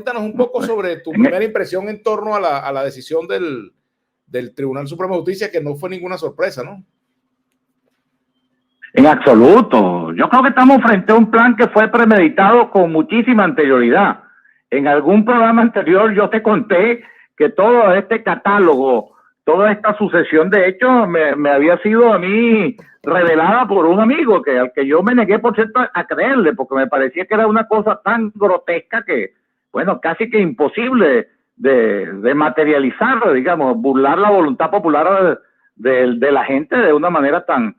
Cuéntanos un poco sobre tu primera impresión en torno a la decisión del Tribunal Supremo de Justicia, que no fue ninguna sorpresa, ¿no? En absoluto. Yo creo que estamos frente a un plan que fue premeditado con muchísima anterioridad. En algún programa anterior yo te conté que todo este catálogo, toda esta sucesión de hechos me había sido a mí revelada por un amigo al que yo me negué, por cierto, a creerle, porque me parecía que era una cosa tan grotesca que, bueno, casi que imposible de materializar, digamos, burlar la voluntad popular de la gente de una manera tan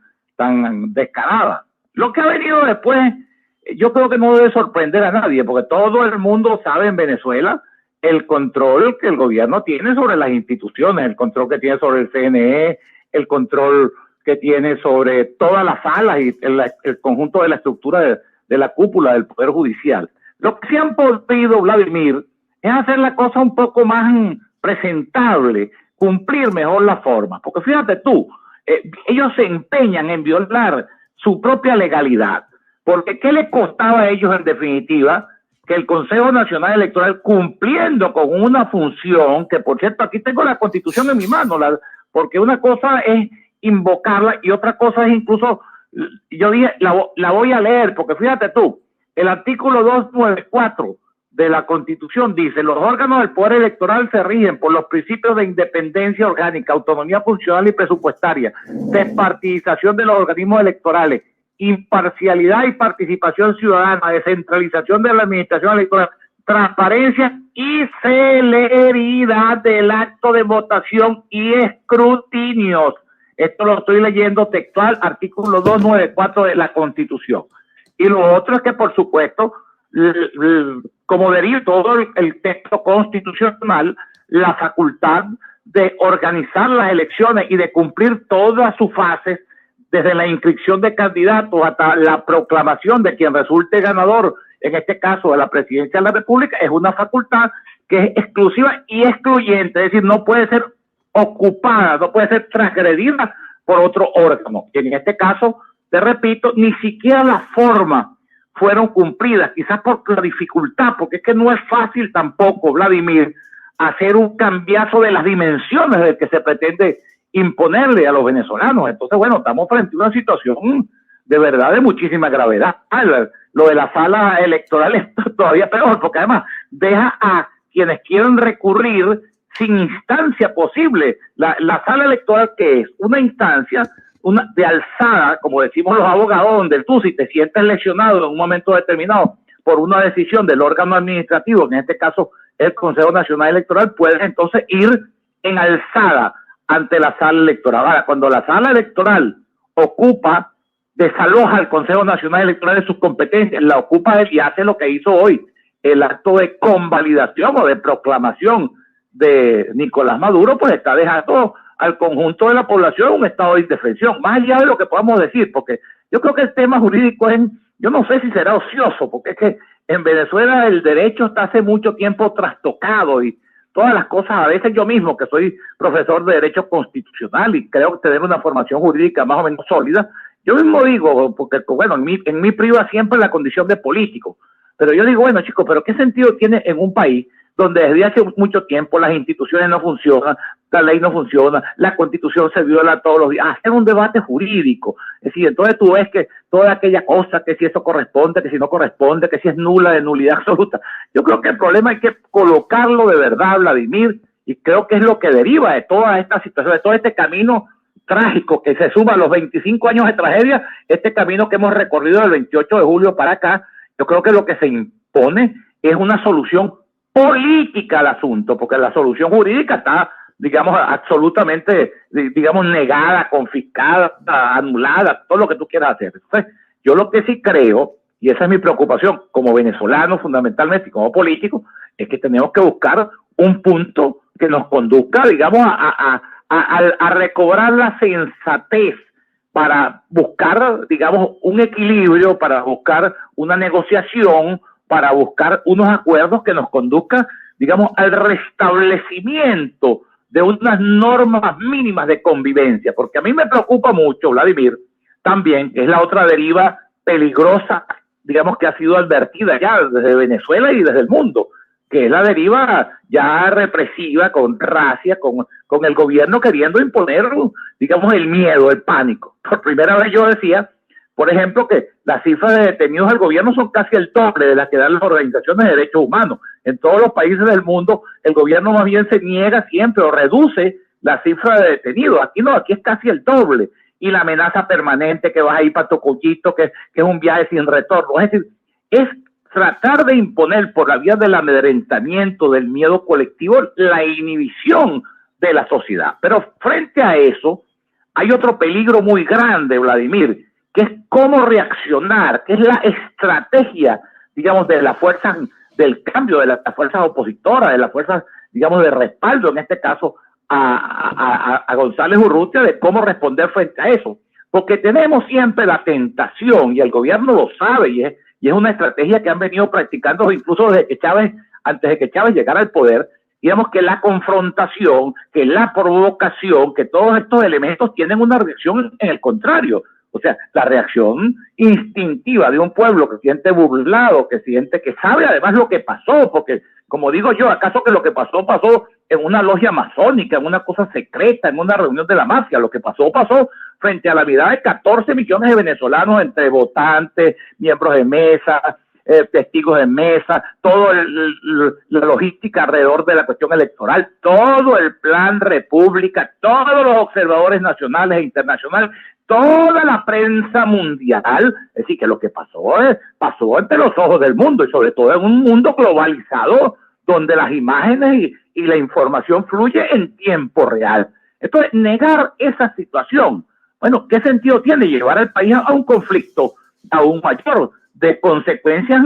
descarada. Lo que ha venido después, yo creo que no debe sorprender a nadie, porque todo el mundo sabe en Venezuela el control que el gobierno tiene sobre las instituciones, el control que tiene sobre el CNE, el control que tiene sobre todas las salas y el conjunto de la estructura de la cúpula del Poder Judicial. Lo que sí han podido, Vladimir, es hacer la cosa un poco más presentable, cumplir mejor la forma, porque fíjate tú, ellos se empeñan en violar su propia legalidad, porque ¿qué les costaba a ellos en definitiva? Que el Consejo Nacional Electoral, cumpliendo con una función, que por cierto aquí tengo la Constitución en mi mano, porque una cosa es invocarla y otra cosa es incluso, yo dije, la voy a leer, porque fíjate tú, el artículo 294 de la Constitución dice: los órganos del poder electoral se rigen por los principios de independencia orgánica, autonomía funcional y presupuestaria, despartidización de los organismos electorales, imparcialidad y participación ciudadana, descentralización de la administración electoral, transparencia y celeridad del acto de votación y escrutinios. Esto lo estoy leyendo textual, artículo 294 de la Constitución. Y lo otro es que, por supuesto, como deriva todo el texto constitucional, la facultad de organizar las elecciones y de cumplir todas sus fases, desde la inscripción de candidatos hasta la proclamación de quien resulte ganador, en este caso de la presidencia de la República, es una facultad que es exclusiva y excluyente, es decir, no puede ser ocupada, no puede ser transgredida por otro órgano. Y en este caso, te repito, ni siquiera las formas fueron cumplidas, quizás por la dificultad, porque es que no es fácil tampoco, Vladimir, hacer un cambiazo de las dimensiones del que se pretende imponerle a los venezolanos. Entonces, bueno, estamos frente a una situación de verdad de muchísima gravedad. Lo de la sala electoral es todavía peor, porque además deja a quienes quieren recurrir sin instancia posible. La sala electoral, que es una instancia de alzada, como decimos los abogados, donde tú, si te sientes lesionado en un momento determinado por una decisión del órgano administrativo, en este caso el Consejo Nacional Electoral, puedes entonces ir en alzada ante la sala electoral. Ahora, cuando la sala electoral ocupa, desaloja al Consejo Nacional Electoral de sus competencias, la ocupa él y hace lo que hizo hoy, el acto de convalidación o de proclamación de Nicolás Maduro, pues está dejando al conjunto de la población un estado de indefensión, más allá de lo que podamos decir, porque yo creo que el tema jurídico es, yo no sé si será ocioso, porque es que en Venezuela el derecho está hace mucho tiempo trastocado y todas las cosas, a veces yo mismo, que soy profesor de Derecho Constitucional y creo que tener una formación jurídica más o menos sólida, yo mismo digo, porque bueno, en mí priva siempre la condición de político, pero yo digo, bueno, chicos, pero ¿qué sentido tiene en un país donde desde hace mucho tiempo las instituciones no funcionan, la ley no funciona, la Constitución se viola todos los días, hacer un debate jurídico? Es decir, entonces tú ves que toda aquella cosa, que si eso corresponde, que si no corresponde, que si es nula, de nulidad absoluta. Yo creo que el problema hay que colocarlo de verdad, Vladimir, y creo que es lo que deriva de toda esta situación, de todo este camino trágico que se suma a los 25 años de tragedia, este camino que hemos recorrido del 28 de julio para acá. Yo creo que lo que se impone es una solución política al asunto, porque la solución jurídica está, digamos, absolutamente, digamos, negada, confiscada, anulada, todo lo que tú quieras hacer. Entonces, yo lo que sí creo, y esa es mi preocupación como venezolano fundamentalmente y como político, es que tenemos que buscar un punto que nos conduzca, digamos, a recobrar la sensatez para buscar, digamos, un equilibrio, para buscar una negociación, para buscar unos acuerdos que nos conduzcan, digamos, al restablecimiento de unas normas mínimas de convivencia, porque a mí me preocupa mucho, Vladimir, también, que es la otra deriva peligrosa, digamos, que ha sido advertida ya desde Venezuela y desde el mundo, que es la deriva ya represiva, con racia, con el gobierno queriendo imponer, digamos, el miedo, el pánico. Por primera vez yo decía, por ejemplo, que las cifras de detenidos del gobierno son casi el doble de las que dan las organizaciones de derechos humanos. En todos los países del mundo, el gobierno más bien se niega siempre o reduce la cifra de detenidos. Aquí no, aquí es casi el doble. Y la amenaza permanente que vas a ir para Tocollito, que es un viaje sin retorno. Es decir, es tratar de imponer por la vía del amedrentamiento, del miedo colectivo, la inhibición de la sociedad. Pero frente a eso, hay otro peligro muy grande, Vladimir, que es cómo reaccionar, que es la estrategia, digamos, de las fuerzas del cambio, de las fuerzas opositoras, de las fuerzas, digamos, de respaldo, en este caso, a González Urrutia, de cómo responder frente a eso. Porque tenemos siempre la tentación, y el gobierno lo sabe, y es una estrategia que han venido practicando incluso desde que antes de que Chávez llegara al poder, digamos que la confrontación, que la provocación, que todos estos elementos tienen una reacción en el contrario. O sea, la reacción instintiva de un pueblo que siente burlado, que siente, que sabe además lo que pasó, porque, como digo yo, ¿acaso que lo que pasó en una logia masónica, en una cosa secreta, en una reunión de la mafia? Lo que pasó frente a la mirada de 14 millones de venezolanos, entre votantes, miembros de mesa, testigos de mesa, toda la logística alrededor de la cuestión electoral, todo el plan República, todos los observadores nacionales e internacionales, toda la prensa mundial. Es decir, que lo que pasó ante los ojos del mundo, y sobre todo en un mundo globalizado donde las imágenes y la información fluye en tiempo real. Entonces, negar esa situación, bueno, ¿qué sentido tiene? Llevar al país a un conflicto aún mayor, de consecuencias,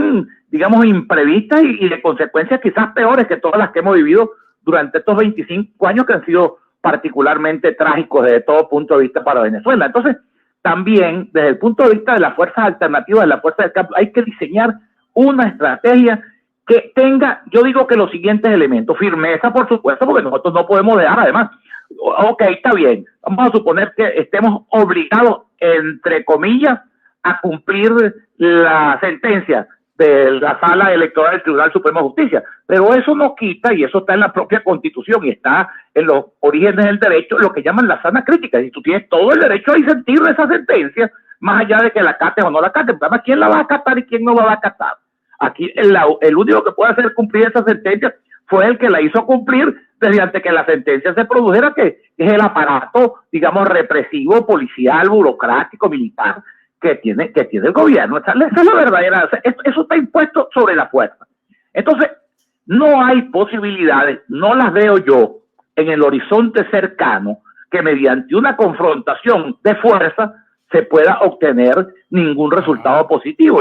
digamos, imprevistas y de consecuencias quizás peores que todas las que hemos vivido durante estos 25 años, que han sido particularmente trágicos desde todo punto de vista para Venezuela. Entonces, también desde el punto de vista de las fuerzas alternativas, de la fuerza del campo, hay que diseñar una estrategia que tenga, yo digo que los siguientes elementos: firmeza, por supuesto, porque nosotros no podemos dejar, además, ok, está bien, vamos a suponer que estemos obligados, entre comillas, a cumplir la sentencia de la Sala Electoral del Tribunal Supremo de Justicia, pero eso no quita, y eso está en la propia Constitución y está en los orígenes del derecho, lo que llaman la sana crítica. Y tú tienes todo el derecho a disentir de esa sentencia, más allá de que la acates o no la acates. Además, ¿quién la va a acatar y quién no la va a acatar? Aquí el único que puede hacer cumplir esa sentencia fue el que la hizo cumplir desde antes que la sentencia se produjera, que es el aparato, digamos, represivo, policial, burocrático, militar, que tiene el gobierno. Esa es la verdadera. Eso está impuesto sobre la fuerza. Entonces, no hay posibilidades, no las veo yo en el horizonte cercano, que mediante una confrontación de fuerza se pueda obtener ningún resultado positivo.